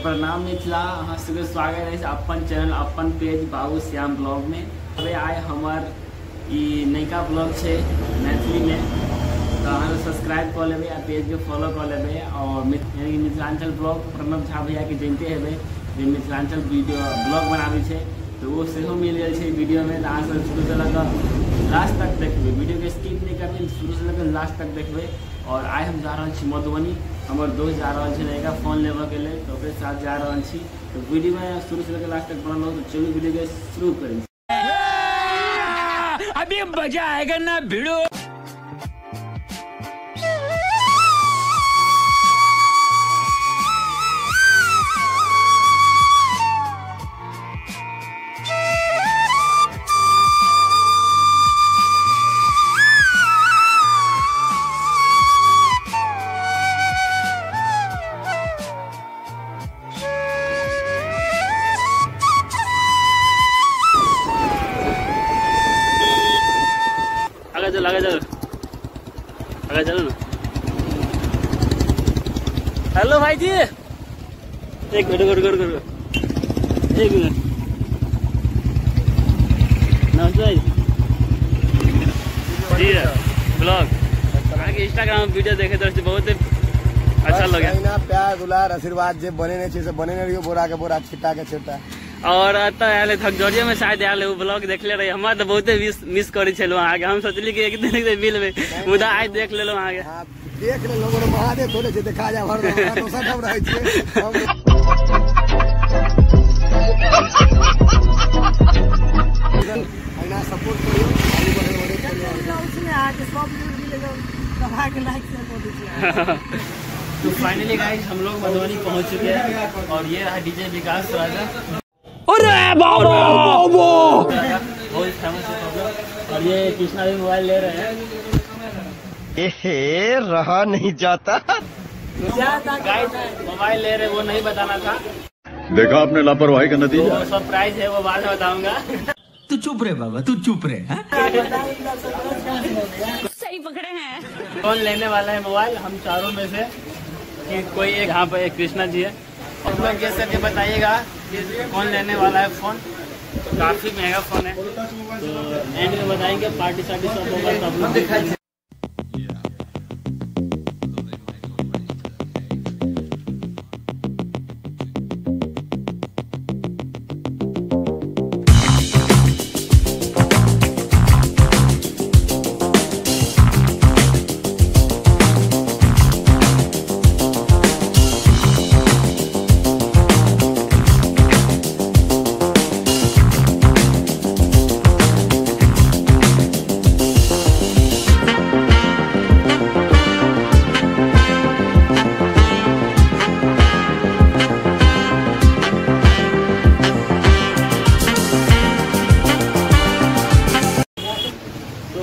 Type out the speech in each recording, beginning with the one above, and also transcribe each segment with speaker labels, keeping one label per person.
Speaker 1: प्रणाम मिथिला, अहाँ सबके स्वागत है अपन चैनल अपन पेज बाबू श्याम ब्लॉग में। अबे आए हमार ई नयका ब्लॉग है मैथिली में, तो अहाँ सब्सक्राइब कर लेबे आ पेज के फॉलो कर लेबे। और मिथिलांचल ब्लॉग प्रणव झा भैया के जानते हेबे जे मिथिलांचल वीडियो ब्लॉग बनाबे छे, तो वो सेहो मिल गए छे वीडियो में। तो अहाँ सब शुरू से लेकर लास्ट तक देखबे, वीडियो के स्किप नहीं करबे, शुरू से लेकर लास्ट तक देखबे। और आइ हम जा रहे छी मधुबनी, हमारे दोस्त जा रहा है नयका फोन लेवे के लिए, तो ओकरे साथ जा रहा छी। तो वीडियो में शुरू से लेकर लास्ट तक बनल हो, तो चलो वीडियो के शुरू करें।
Speaker 2: अभी मजा आएगा ना भिड़ो।
Speaker 1: आगे चलो ना। हेलो भाई जी, एक मिनट एक मिनट। नमस्ते जी, ब्लॉग आगे इंस्टाग्राम वीडियो देखे तो बहुत अच्छा लगे।
Speaker 3: प्यार दुलार आशीर्वाद जे बने नहीं से बने नहीं रहियो, बोरा के बोरा छिटा के छिटा।
Speaker 1: और थकजोरिया में शायद आयल वो ब्लॉग देखले रही, हमारा तो बहुते मिस करे छलो आगे। हम सोचली कि एक दिन मिल में मुदा आज देख लेलो आगे।
Speaker 3: हां देख ले लोगो महादेव थोड़े से देखा जा भर तो सब हम रहै छियै आइना सपोर्ट करियो, आगे बढ़े उसमें आके सब न्यूज़ मिलेगा, दबा के लाइक शेयर कर दीजिए।
Speaker 1: तो फाइनली गाइस हम लोग मधुबनी पहुंच चुके हैं, और ये रहा डीजे विकास राजा।
Speaker 2: अरे बाबा
Speaker 1: बहुत फेमस है। और ये कृष्णा भी मोबाइल ले रहे हैं,
Speaker 3: एहे रहा नहीं जाता।
Speaker 1: गाइस मोबाइल ले रहे वो नहीं बताना था,
Speaker 4: देखा आपने लापरवाही का नतीजा।
Speaker 1: वो सरप्राइज है, वो बाद में बताऊंगा।
Speaker 2: तू चुप रहे बाबा, तू चुप रहे।
Speaker 5: सही पकड़े हैं।
Speaker 1: कौन लेने वाला है मोबाइल हम चारों में से, कि कोई एक यहाँ पर एक कृष्णा जी है, और लोग गेस करके बताइएगा कि कौन लेने वाला है फोन। तो काफी महंगा फोन है, तो एंड में बताएंगे। पार्टी सार्टी सब होगा तो आप लोग दिखाइए।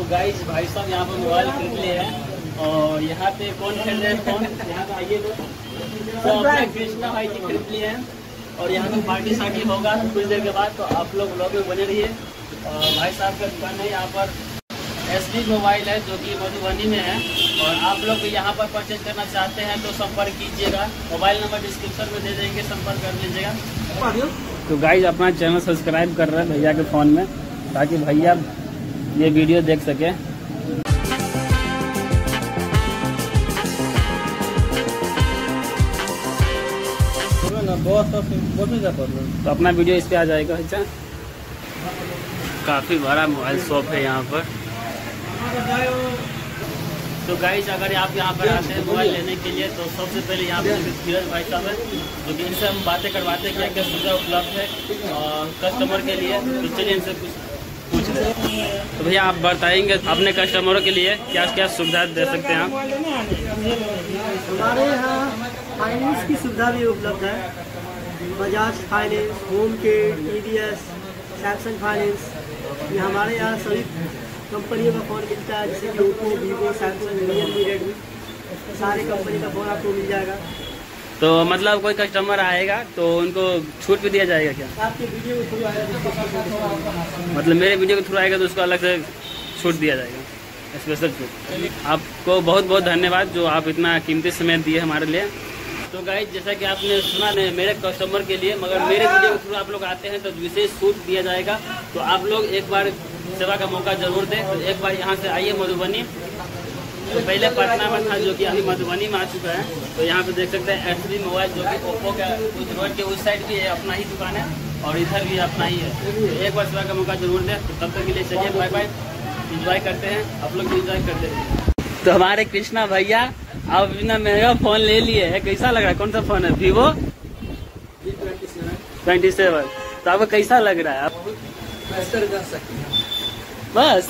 Speaker 1: गाइस भाई साहब यहाँ पर मोबाइल खरीद लिए हैं, और यहाँ पे कौन खरीद रहे हैं फोन, यहाँ पे आइए तो अपने कृष्णा भाई जी खरीद लिए हैं। और यहाँ पे पार्टी सार्टी होगा कुछ देर के बाद, तो आप लोग ब्लॉग में बने रहिए। और भाई साहब का दुकान है यहाँ पर, SD मोबाइल है जो कि मधुबनी में है। और आप लोग यहाँ पर परचेज करना चाहते हैं तो संपर्क कीजिएगा, मोबाइल नंबर डिस्क्रिप्शन में दे देंगे, संपर्क कर लीजिएगा। तो गाइस अपना चैनल सब्सक्राइब कर रहे हैं भैया के फ़ोन में, ताकि भैया ये वीडियो देख सके। तो अपना वीडियो इस पे आ जाएगा। अच्छा, काफी बड़ा मोबाइल शॉप है यहाँ पर। तो गाइस अगर आप यहाँ पर आते हैं मोबाइल लेने के लिए, तो सबसे पहले यहाँ पर धीरज भाई साहब है, जो कि इनसे हम बातें करवाते हैं क्या क्या सुविधा उपलब्ध है कस्टमर के लिए। तो चलिए इनसे कुछ पूछ रहे हैं। तो भैया आप बताएंगे अपने कस्टमरों के लिए क्या क्या सुविधा दे सकते हैं आप?
Speaker 6: हमारे यहाँ फाइनेंस की सुविधा भी उपलब्ध है, बजाज फाइनेंस, होम के, TVS, सैमसंग फाइनेंस। ये हमारे यहाँ सभी कंपनियों का फ़ोन मिलता है, जैसे कि Oppo, Vivo, Samsung, Realme, Redmi, सारे कंपनी का फ़ोन आपको मिल जाएगा।
Speaker 1: तो मतलब कोई कस्टमर आएगा तो उनको छूट भी दिया जाएगा क्या?
Speaker 6: आपके वीडियो के थ्रू आएगा,
Speaker 1: मतलब मेरे वीडियो के थ्रू आएगा तो उसको अलग से छूट दिया जाएगा, स्पेशल छूट। आपको बहुत बहुत धन्यवाद जो आप इतना कीमती समय दिए हमारे लिए। तो गाइस जैसा कि आपने सुना नहीं मेरे कस्टमर के लिए, मगर मेरे वीडियो के थ्रू आप लोग आते हैं तो विशेष छूट दिया जाएगा। तो आप लोग एक बार सेवा का मौका जरूर दें। तो एक बार यहाँ से आइए मधुबनी। तो पहले पटना में था, जो कि अभी मधुबनी में आ चुका है। तो यहाँ पे देख सकते हैं HD मोबाइल, जो कि ओप्पो का उस रोड के उस साइड भी है, अपना ही दुकान है, और इधर भी अपना ही है। तो एक बार सेवा का मौका जरूर दें। तो तब तक के लिए चलिए बाय बाय, इंजॉय करते हैं, आप लोग भी इंजॉय करते हैं। तो हमारे कृष्णा भैया अब इतना महंगा फोन ले लिए है, कैसा लग रहा है? कौन सा फोन है? Vivo V27। तो आपको कैसा लग रहा है? आप बस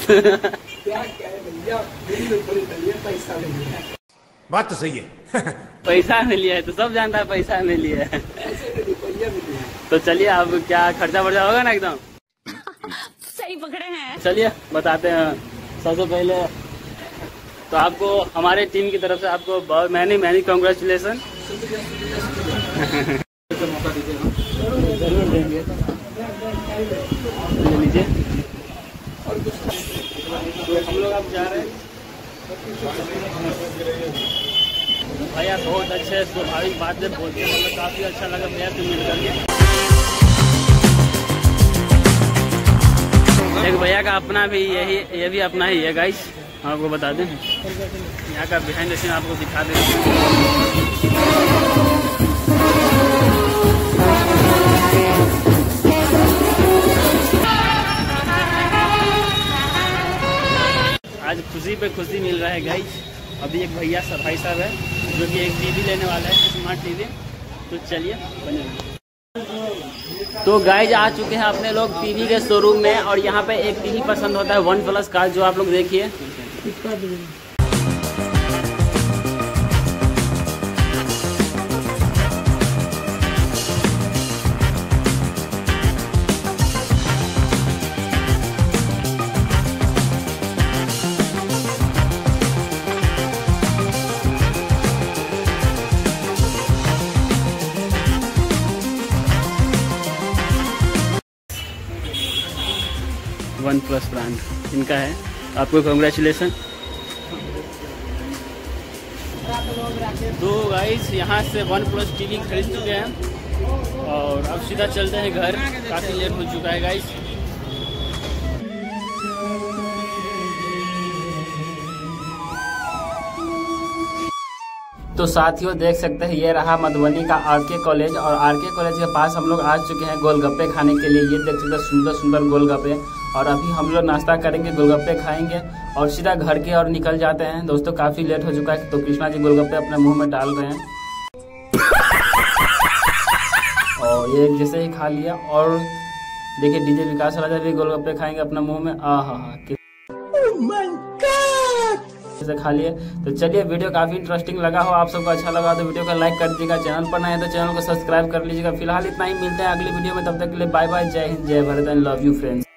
Speaker 2: बात तो सही है।
Speaker 1: पैसा में लिया है, तो सब जानता है पैसा में लिया है। तो चलिए अब क्या खर्चा वर्चा होगा ना एकदम।
Speaker 5: सही पकड़े हैं।
Speaker 1: चलिए बताते हैं। सबसे पहले तो आपको हमारे टीम की तरफ से आपको बहुत मैनी कांग्रेचुलेसन। जरूर देंगे, ले लीजिए। तो हम लोग अब जा रहे हैं। भैया बहुत अच्छे स्वाभाविक बातें बोलते हैं, मतलब काफी अच्छा लगा भैया से मिल करके। एक भैया का अपना भी ये भी अपना ही है गाइस, आपको बता दें। यहाँ का बिहाइंड द सीन आपको दिखा दें। आज खुशी पे खुशी मिल रहा है गाइस। अभी एक भैया भाई साहब है जो कि एक टीवी लेने वाला है, स्मार्ट टीवी। तो चलिए बने। तो गाइज आ चुके हैं अपने लोग टीवी के शोरूम में, और यहाँ पे एक टीवी पसंद होता है OnePlus का, जो आप लोग देखिए। OnePlus ब्रांड इनका है, आपको कांग्रेचुलेसन। तो गाइस यहाँ से OnePlus टीवी खरीद चुके हैं, और अब सीधा चलते हैं घर, काफ़ी लेट हो चुका है गाइस। तो साथियों देख सकते हैं, ये रहा मधुबनी का RK कॉलेज, और RK कॉलेज के पास हम लोग आ चुके हैं गोलगप्पे खाने के लिए। ये देख सकते हैं सुंदर सुंदर गोलगप्पे, और अभी हम लोग नाश्ता करेंगे, गोलगप्पे खाएंगे और सीधा घर की ओर निकल जाते हैं। दोस्तों काफी लेट हो चुका है, तो कृष्णा जी गोलगप्पे अपने मुंह में डाल रहे हैं, और ये जैसे ही खा लिया। और देखिए DJ विकास राजा भी गोलगप्पे खाएंगे अपने मुंह में। से खा लिए। तो चलिए, वीडियो काफी इंटरेस्टिंग लगा हो, आप सबको अच्छा लगा तो वीडियो को लाइक कर दीजिएगा, चैनल पर नए हैं तो चैनल को सब्सक्राइब कर लीजिएगा। फिलहाल इतना ही, मिलते हैं अगली वीडियो में, तब तक के लिए बाय बाय, जय हिंद, जय Bharat and love you friends.